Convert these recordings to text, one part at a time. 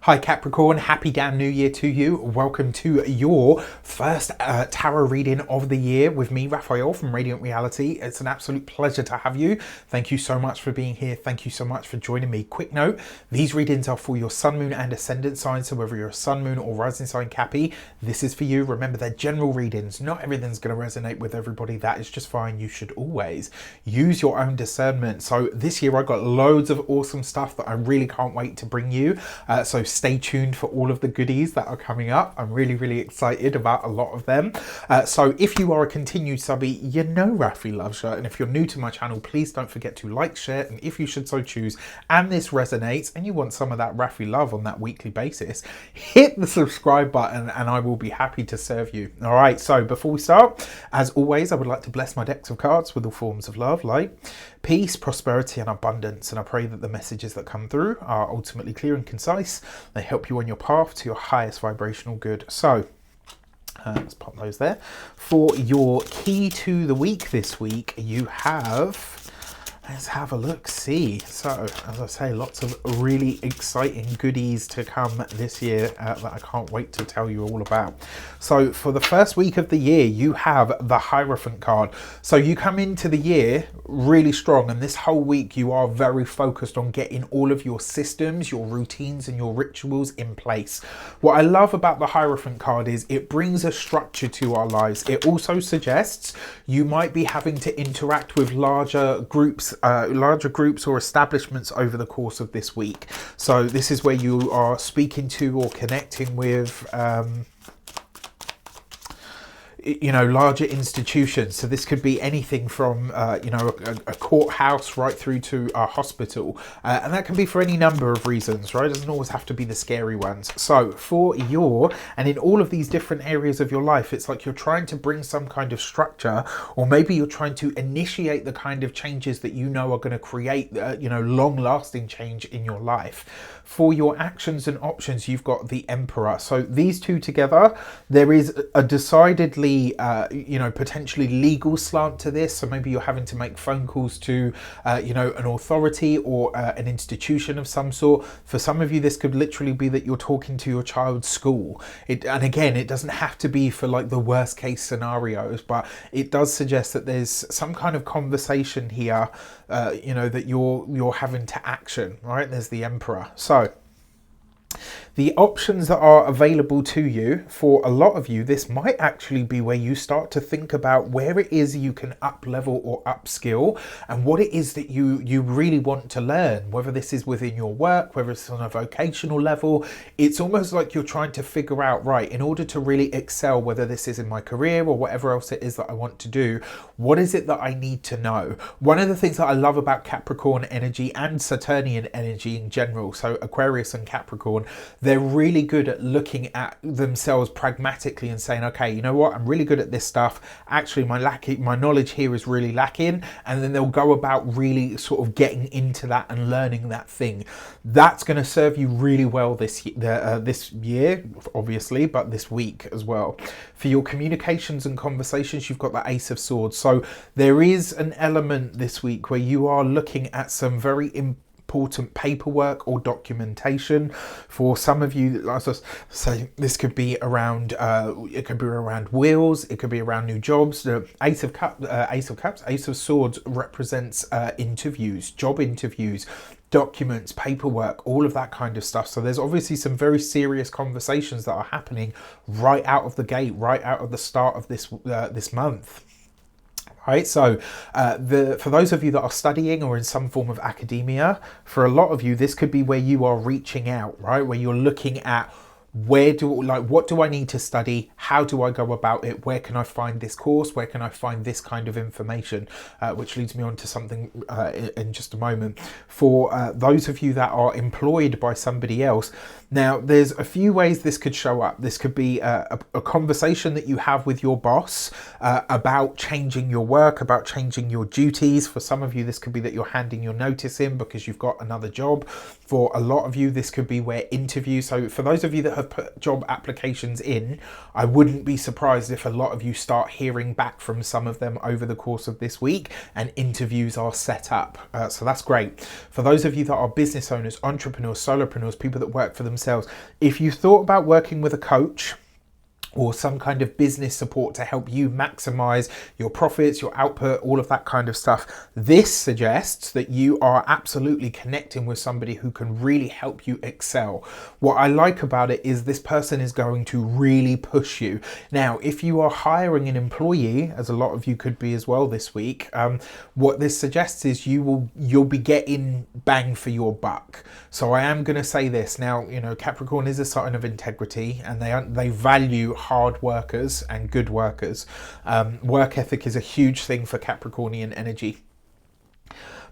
Hi Capricorn, happy damn new year to you. Welcome to your first tarot reading of the year with me, Raphael from Radiant Reality. It's an absolute pleasure to have you. Thank you so much for being here. Thank you so much for joining me. Quick note, these readings are for your sun, moon and ascendant sign. So whether you're a sun, moon or rising sign Cappy, this is for you. Remember, they're general readings. Not everything's going to resonate with everybody. That is just fine. You should always use your own discernment. So this year I got loads of awesome stuff that I really can't wait to bring you. So stay tuned for all of the goodies that are coming up. I'm really excited about a lot of them. So if you are a continued subby, you know Rafi loves you. And if you're new to my channel, please don't forget to like, share, and if you should so choose, and this resonates and you want some of that Rafi love on that weekly basis, hit the subscribe button and I will be happy to serve you. All right, so before we start, as always, I would like to bless my decks of cards with all forms of love, light, peace, prosperity, and abundance. And I pray that the messages that come through are ultimately clear and concise. They help you on your path to your highest vibrational good. So let's pop those there. For your key to the week this week, you have... Let's have a look, see. So, as I say, lots of really exciting goodies to come this year that I can't wait to tell you all about. So, for the first week of the year, you have the Hierophant card. So, you come into the year really strong, and this whole week you are very focused on getting all of your systems, your routines, and your rituals in place. What I love about the Hierophant card is it brings a structure to our lives. It also suggests you might be having to interact with larger groups or establishments over the course of this week. So this is where you are speaking to or connecting with larger institutions. So this could be anything from a courthouse right through to a hospital, and that can be for any number of reasons, right? It doesn't always have to be the scary ones. So for and in all of these different areas of your life, it's like you're trying to bring some kind of structure, or maybe you're trying to initiate the kind of changes that you know are going to create long-lasting change in your life. For your actions and options, you've got the Emperor. So these two together, there is a decidedly potentially legal slant to this. So maybe you're having to make phone calls to an authority or an institution of some sort. For some of you, this could literally be that you're talking to your child's school. And again, it doesn't have to be for like the worst case scenarios, but it does suggest that there's some kind of conversation here that you're having to action, right? There's the Emperor. So the options that are available to you, for a lot of you, this might actually be where you start to think about where it is you can up level or upskill, and what it is that you really want to learn, whether this is within your work, whether it's on a vocational level. It's almost like you're trying to figure out, right, in order to really excel, whether this is in my career or whatever else it is that I want to do, what is it that I need to know? One of the things that I love about Capricorn energy and Saturnian energy in general, so Aquarius and Capricorn, they're really good at looking at themselves pragmatically and saying, okay, you know what, I'm really good at this stuff. Actually, my knowledge here is really lacking. And then they'll go about really sort of getting into that and learning that thing. That's going to serve you really well this year, obviously, but this week as well. For your communications and conversations, you've got the Ace of Swords. So there is an element this week where you are looking at some very important paperwork or documentation. For some of you, as I say, this could be around wills, it could be around new jobs. The Ace of Cups, Ace of Swords represents interviews, job interviews, documents, paperwork, all of that kind of stuff. So there's obviously some very serious conversations that are happening right out of the gate, right out of the start of this month. Right, so for those of you that are studying or in some form of academia, for a lot of you, this could be where you are reaching out, right? Where you're looking at what do I need to study? How do I go about it? Where can I find this course? Where can I find this kind of information? Which leads me on to something in just a moment. For those of you that are employed by somebody else, now there's a few ways this could show up. This could be a conversation that you have with your boss about changing your work, about changing your duties. For some of you, this could be that you're handing your notice in because you've got another job. For a lot of you, this could be where interviews. So for those of you that have put job applications in, I wouldn't be surprised if a lot of you start hearing back from some of them over the course of this week and interviews are set up. So that's great. For those of you that are business owners, entrepreneurs, solopreneurs, people that work for themselves, if you thought about working with a coach or some kind of business support to help you maximize your profits, your output, all of that kind of stuff, this suggests that you are absolutely connecting with somebody who can really help you excel. What I like about it is this person is going to really push you. Now, if you are hiring an employee, as a lot of you could be as well this week, what this suggests is you'll be getting bang for your buck. So I am going to say this now. Capricorn is a sign of integrity, and they value hard workers and good workers. Work ethic is a huge thing for Capricornian energy.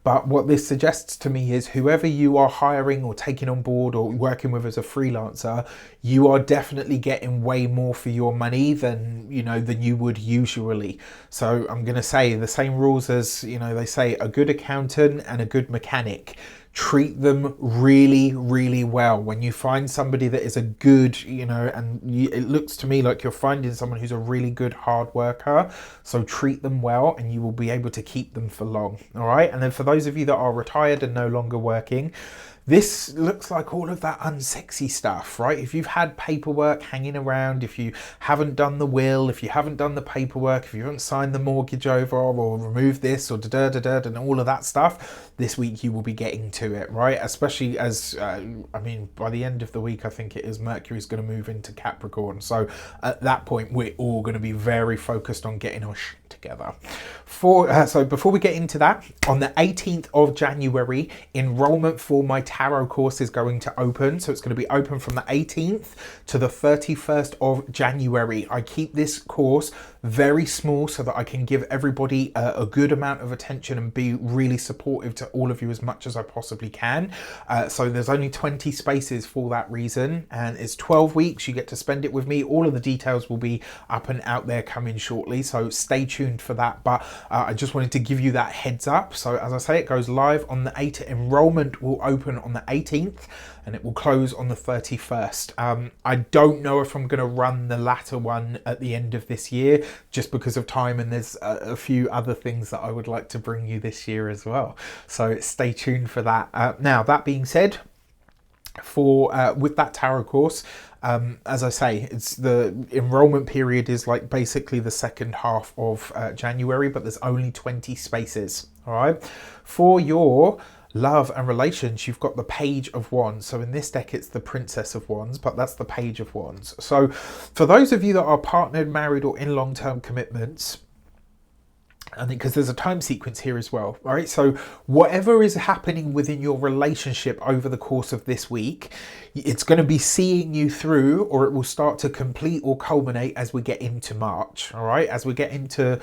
But what this suggests to me is whoever you are hiring or taking on board or working with as a freelancer, you are definitely getting way more for your money than you would usually. So I'm going to say the same rules as, they say a good accountant and a good mechanic. Treat them really, really well. When you find somebody that is a good, it looks to me like you're finding someone who's a really good hard worker. So treat them well and you will be able to keep them for long. All right. And then for those of you that are retired and no longer working, this looks like all of that unsexy stuff, right? If you've had paperwork hanging around, if you haven't done the will, if you haven't done the paperwork, if you haven't signed the mortgage over or removed this or da-da-da-da and all of that stuff, this week you will be getting to it, right? Especially as, by the end of the week, I think it is Mercury's going to move into Capricorn. So at that point, we're all going to be very focused on getting our shit together. So before we get into that, on the 18th of January, enrollment for my tarot course is going to open. So it's going to be open from the 18th to the 31st of January. I keep this course very small so that I can give everybody a good amount of attention and be really supportive to all of you as much as I possibly can. So there's only 20 spaces for that reason, and it's 12 weeks. You get to spend it with me. All of the details will be up and out there coming shortly, so stay tuned for that. But I just wanted to give you that heads up. So as I say, it goes live on the 8th. Enrollment will open on the 18th and it will close on the 31st. I don't know if I'm going to run the latter one at the end of this year just because of time, and there's a few other things that I would like to bring you this year as well. So stay tuned for that. Now, that being said, with that tarot course, as I say, it's the enrollment period is like basically the second half of January, but there's only 20 spaces. All right. For your love and relations, you've got the Page of Wands. So in this deck, it's the Princess of Wands, but that's the Page of Wands. So for those of you that are partnered, married, or in long-term commitments, I think because there's a time sequence here as well, right? So whatever is happening within your relationship over the course of this week, it's going to be seeing you through, or it will start to complete or culminate as we get into March, all right? As we get into,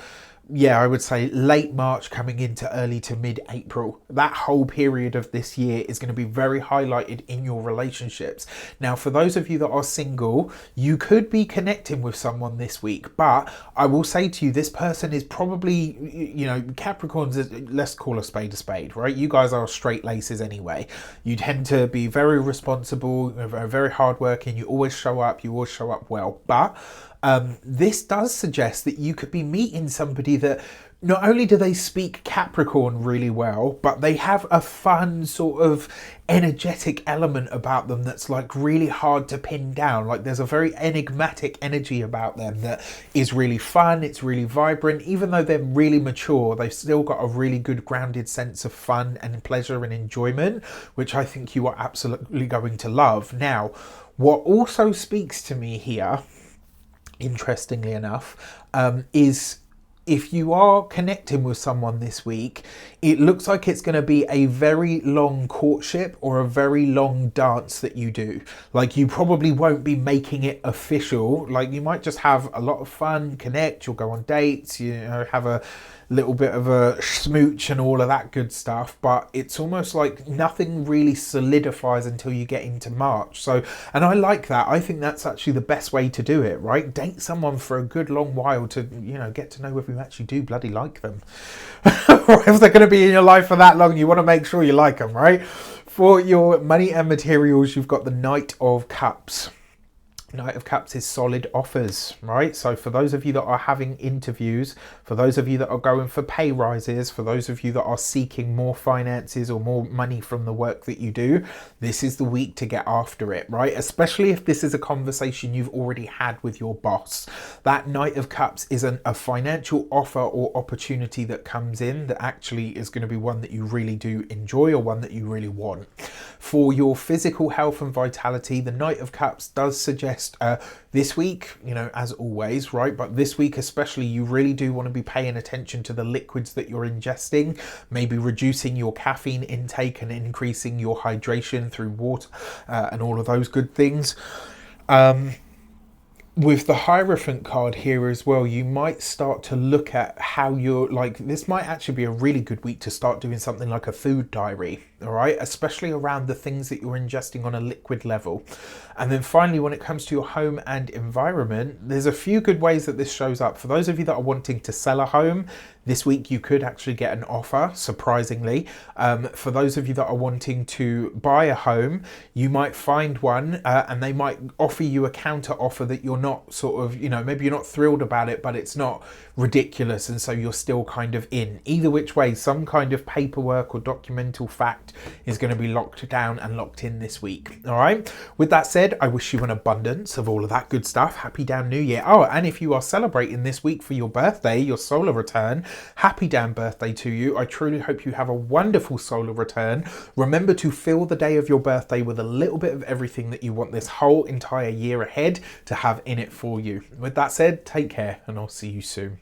I would say late March coming into early to mid-April. That whole period of this year is going to be very highlighted in your relationships. Now, for those of you that are single, you could be connecting with someone this week, but I will say to you, this person is probably, Capricorns, let's call a spade, right? You guys are straight laces anyway. You tend to be very responsible, very hardworking. You always show up well, but this does suggest that you could be meeting somebody that not only do they speak Capricorn really well, but they have a fun sort of energetic element about them that's like really hard to pin down. Like there's a very enigmatic energy about them that is really fun. It's really vibrant. Even though they're really mature, they've still got a really good grounded sense of fun and pleasure and enjoyment, which I think you are absolutely going to love. Now, what also speaks to me here, interestingly enough, is if you are connecting with someone this week, it looks like it's going to be a very long courtship or a very long dance that you do. Like you probably won't be making it official. Like you might just have a lot of fun, connect, you'll go on dates, have a little bit of a smooch and all of that good stuff, but it's almost like nothing really solidifies until you get into March. So, and I like that. I think that's actually the best way to do it, right? Date someone for a good long while to, get to know whether you actually do bloody like them. Or if they're going to be in your life for that long, you want to make sure you like them, right? For your money and materials, you've got the Knight of Cups. Knight of Cups is solid offers, right? So for those of you that are having interviews, for those of you that are going for pay rises, for those of you that are seeking more finances or more money from the work that you do, this is the week to get after it, right? Especially if this is a conversation you've already had with your boss. That Knight of Cups is a financial offer or opportunity that comes in that actually is going to be one that you really do enjoy or one that you really want. For your physical health and vitality, the Knight of Cups does suggest this week, you know, as always, right? But this week especially, you really do want to be paying attention to the liquids that you're ingesting, maybe reducing your caffeine intake and increasing your hydration through water and all of those good things. With the Hierophant card here as well, you might start to look at how you're like, this might actually be a really good week to start doing something like a food diary, all right? Especially around the things that you're ingesting on a liquid level. And then finally, when it comes to your home and environment, there's a few good ways that this shows up. For those of you that are wanting to sell a home, this week you could actually get an offer, surprisingly. For those of you that are wanting to buy a home, you might find one and they might offer you a counter offer that you're not sort of, you know, maybe you're not thrilled about it, but it's not ridiculous, and so you're still kind of in. Either which way, some kind of paperwork or documental fact is going to be locked down and locked in this week. All right. With that said, I wish you an abundance of all of that good stuff. Happy damn New Year. Oh, and if you are celebrating this week for your birthday, your solar return, happy damn birthday to you. I truly hope you have a wonderful solar return. Remember to fill the day of your birthday with a little bit of everything that you want this whole entire year ahead to have in it for you. With that said, take care and I'll see you soon.